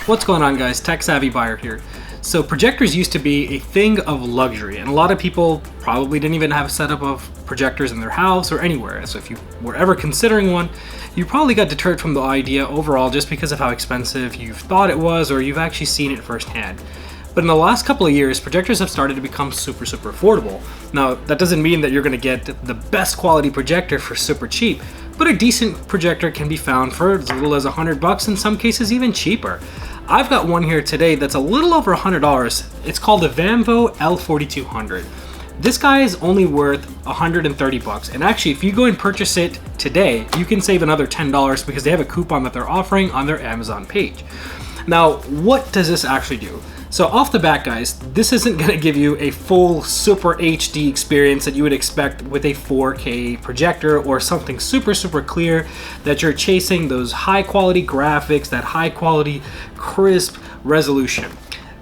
What's going on, guys? Tech Savvy Buyer here. So projectors used to be a thing of luxury, and a lot of people probably didn't even have a setup of projectors in their house or anywhere. So if you were ever considering one, you probably got deterred from the idea overall just because of how expensive you thought it was, or you've actually seen it firsthand. But in the last couple of years, projectors have started to become super affordable. Now, that doesn't mean that you're going to get the best quality projector for super cheap, but a decent projector can be found for as little as $100, in some cases even cheaper. I've got one here today that's a little over $100. It's called the Vanvo L4200. This guy is only worth $130, and actually if you go and purchase it today, you can save another $10 because they have a coupon that they're offering on their Amazon page. Now, what does this actually do? So off the bat, guys, this isn't going to give you a full super HD experience that you would expect with a 4K projector or something super clear, that you're chasing those high quality graphics, that high quality crisp resolution.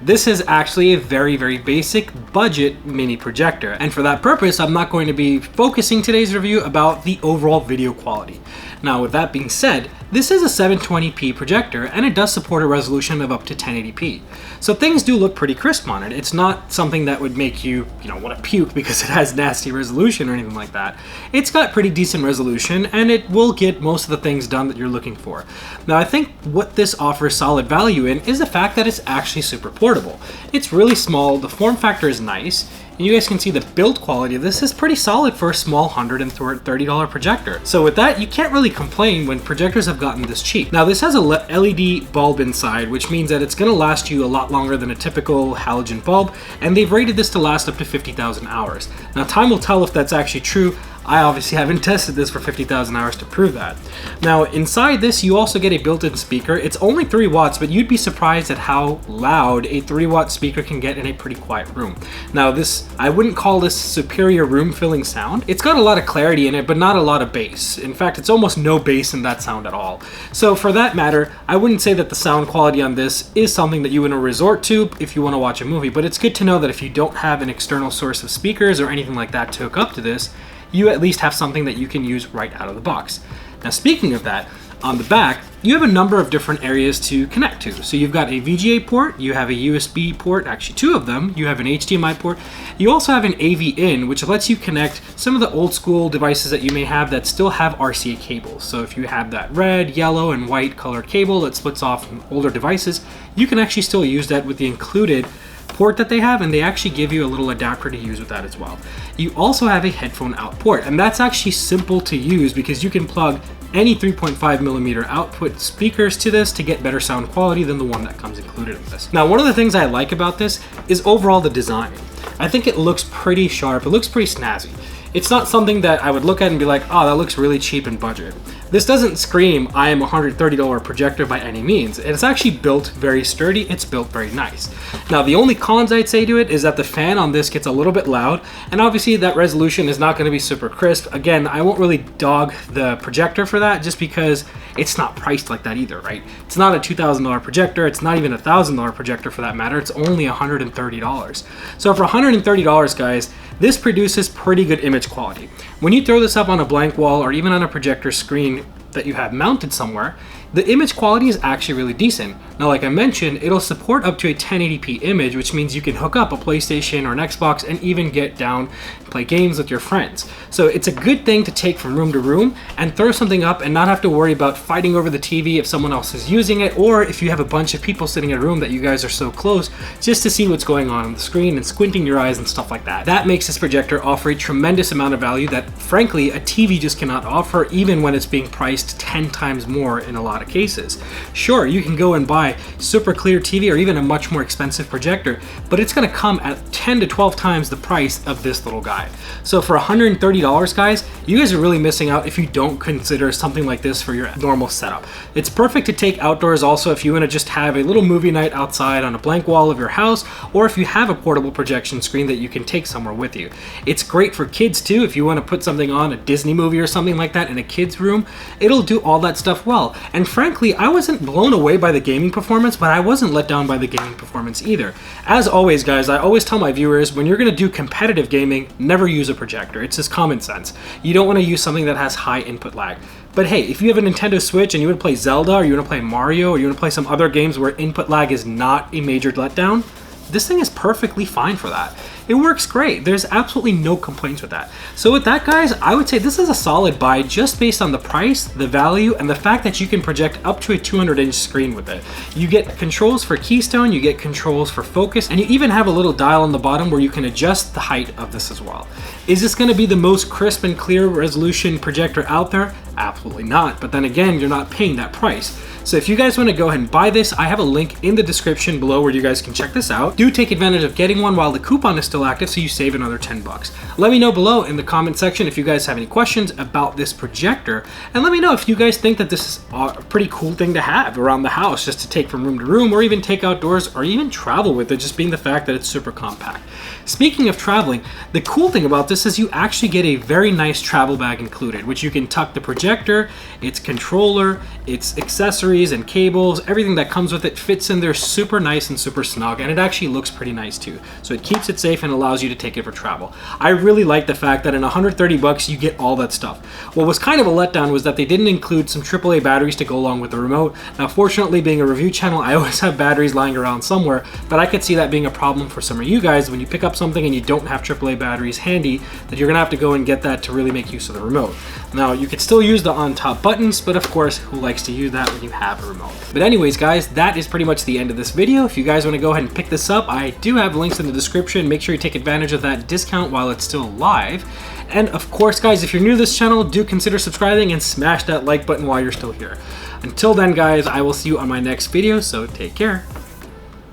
This is actually a very basic budget mini projector, and for that purpose I'm not going to be focusing today's review about the overall video quality. Now, with that being said, this is a 720p projector and it does support a resolution of up to 1080p. So things do look pretty crisp on it. It's not something that would make you, want to puke because it has nasty resolution or anything like that. It's got pretty decent resolution and it will get most of the things done that you're looking for. Now, I think what this offers solid value in is the fact that it's actually super portable. It's really small, the form factor is nice, and you guys can see the build quality of this is pretty solid for a small $130 projector. So with that, you can't really complain when projectors have gotten this cheap. Now, this has a LED bulb inside, which means that it's gonna last you a lot longer than a typical halogen bulb, and they've rated this to last up to 50,000 hours. Now, time will tell if that's actually true. I obviously haven't tested this for 50,000 hours to prove that. Now, inside this, you also get a built-in speaker. It's only 3 watts, but you'd be surprised at how loud a 3-watt speaker can get in a pretty quiet room. Now, I wouldn't call this superior room-filling sound. It's got a lot of clarity in it, but not a lot of bass. In fact, it's almost no bass in that sound at all. So for that matter, I wouldn't say that the sound quality on this is something that you want to resort to if you want to watch a movie, but it's good to know that if you don't have an external source of speakers or anything like that to hook up to this, you at least have something that you can use right out of the box. Now, speaking of that, on the back, you have a number of different areas to connect to. So you've got a VGA port, you have a USB port, actually 2 of them, you have an HDMI port, you also have an AV in, which lets you connect some of the old school devices that you may have that still have RCA cables. So if you have that red, yellow, and white color cable that splits off from older devices, you can actually still use that with the included port that they have, and they actually give you a little adapter to use with that as well. You also have a headphone out port, and that's actually simple to use because you can plug any 3.5mm output speakers to this to get better sound quality than the one that comes included in this. Now, one of the things I like about this is overall the design. I think it looks pretty sharp, it looks pretty snazzy. It's not something that I would look at and be like, oh, that looks really cheap in budget. This doesn't scream, I am a $130 projector by any means. It's actually built very sturdy, it's built very nice. Now, the only cons I'd say to it is that the fan on this gets a little bit loud, and obviously that resolution is not gonna be super crisp. Again, I won't really dog the projector for that just because it's not priced like that either, right? It's not a $2,000 projector, it's not even a $1,000 projector for that matter, it's only $130. So for $130, guys, this produces pretty good image quality. When you throw this up on a blank wall or even on a projector screen that you have mounted somewhere, the image quality is actually really decent. Now, like I mentioned, it'll support up to a 1080p image, which means you can hook up a PlayStation or an Xbox and even get down and play games with your friends. So it's a good thing to take from room to room and throw something up and not have to worry about fighting over the TV if someone else is using it, or if you have a bunch of people sitting in a room that you guys are so close just to see what's going on the screen and squinting your eyes and stuff like that. That makes this projector offer a tremendous amount of value that, frankly, a TV just cannot offer, even when it's being priced 10 times more in a lot of cases. Sure, you can go and buy super clear TV or even a much more expensive projector, but it's going to come at 10 to 12 times the price of this little guy. So for $130, guys, you guys are really missing out if you don't consider something like this for your normal setup. It's perfect to take outdoors also if you want to just have a little movie night outside on a blank wall of your house, or if you have a portable projection screen that you can take somewhere with you. It's great for kids too. If you want to put something on, a Disney movie or something like that in a kid's room, it'll do all that stuff well. And frankly, I wasn't blown away by the gaming performance, but I wasn't let down by the gaming performance either. As always, guys, I always tell my viewers, when you're going to do competitive gaming, never use a projector. It's just common sense. You don't want to use something that has high input lag. But hey, if you have a Nintendo Switch and you want to play Zelda, or you want to play Mario, or you want to play some other games where input lag is not a major letdown, this thing is perfectly fine for that. It works great. There's absolutely no complaints with that. So with that, guys, I would say this is a solid buy just based on the price, the value, and the fact that you can project up to a 200-inch screen with it. You get controls for Keystone, you get controls for focus, and you even have a little dial on the bottom where you can adjust the height of this as well. Is this going to be the most crisp and clear resolution projector out there? Absolutely not. But then again, you're not paying that price. So if you guys want to go ahead and buy this, I have a link in the description below where you guys can check this out. Do take advantage of getting one while the coupon is still active so you save another 10 bucks. Let me know below in the comment section if you guys have any questions about this projector, and let me know if you guys think that this is a pretty cool thing to have around the house just to take from room to room, or even take outdoors, or even travel with it, just being the fact that it's super compact. Speaking of traveling, the cool thing about this is you actually get a very nice travel bag included, which you can tuck the projector, its controller, its accessories and cables, everything that comes with it fits in there super nice and super snug, and it actually looks pretty nice too. So it keeps it safe and allows you to take it for travel. I really like the fact that in 130 bucks you get all that stuff. What was kind of a letdown was that they didn't include some AAA batteries to go along with the remote. Now fortunately, being a review channel, I always have batteries lying around somewhere, but I could see that being a problem for some of you guys when you pick up something and you don't have AAA batteries handy, that you're gonna have to go and get that to really make use of the remote. Now you could still use the on top buttons, but of course, who likes to use that when you have a remote? But anyways, guys, that is pretty much the end of this video. If you guys want to go ahead and pick this up, I do have links in the description. Make sure you take advantage of that discount while it's still live. And of course, guys, if you're new to this channel, do consider subscribing and smash that like button while you're still here. Until then, guys, I will see you on my next video, so take care.